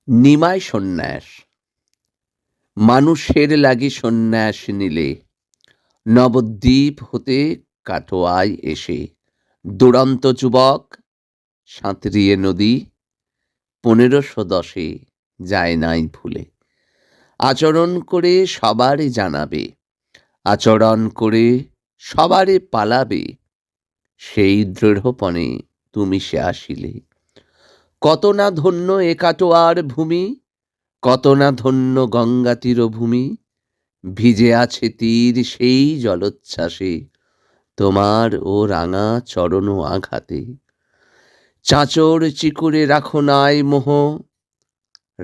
নিমাই সন্ন্যাস। মানুষের লাগি সন্ন্যাস নিলে, নবদ্বীপ হতে কাটোয়ায় এসে দুরন্ত যুবক সাঁতরিয়ে নদী 1510 যায় নাই ভুলে। আচরণ করে সবারে জানাবে, আচরণ করে সবারে পালাবে, সেই দৃঢ়পণে তুমি সে আসিলে। কত না ধন্য এ কাটোয়ার ভূমি, কত না ধন্য গঙ্গা তীরভূমি, ভিজে আছে তীর সেই জলোচ্ছ্বাসে, তোমার ও রাঙা চরণ আঘাতে। চাঁচর চিকুরে রাখো নাই মোহ,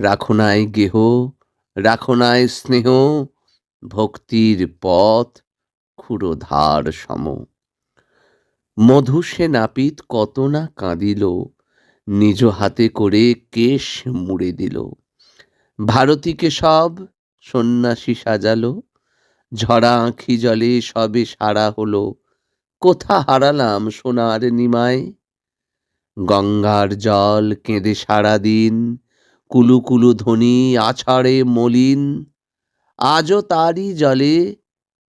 রাখো নাই গেহ, রাখো নাই স্নেহ, ভক্তির পথ ক্ষুরধার সম। মধু সে নাপিত কত না কাঁদিল, নিজ হাতে করে কেশ মুড়ে দিল। ভারতীকে সব সন্ন্যাসী সাজালো, ঝরা আঁখি জলে সবে সারা হলো। কোথা হারালাম সোনার নিমায়, গঙ্গার জল কেঁদে সারাদিন, কুলু কুলু ধ্বনি আছাড়ে মলিন। আজও তারই জলে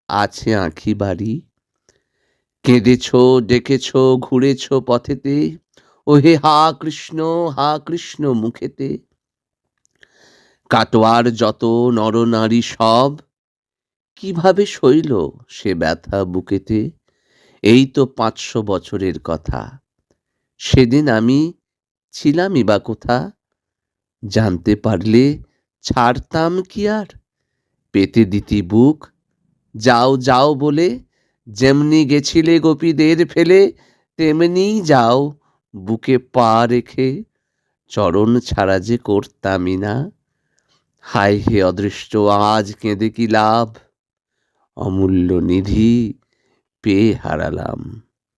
আছে আঁখি বাড়ি, কেঁদেছ ডেকেছ ঘুরেছ পথেতে, ওহে হা কৃষ্ণ মুখেতে। কাটোয়ার যত নরনারী সব, কিভাবে সইল সে ব্যথা বুকেতে। এই তো 500 বছরের কথা, সেদিন আমি ছিলামই বা কোথা। জানতে পারলে ছাড়তাম কি আর, পেতে দিতি বুক যাও যাও বলে। যেমনি গেছিলে গোপীদের ফেলে, তেমনি যাও বুকে পা রেখে। চরণ ছাড়া যে করতামই না, হায় হে অদৃষ্ট আজ কেঁদে কি লাভ, অমূল্য নিধি পেয়ে হারালাম।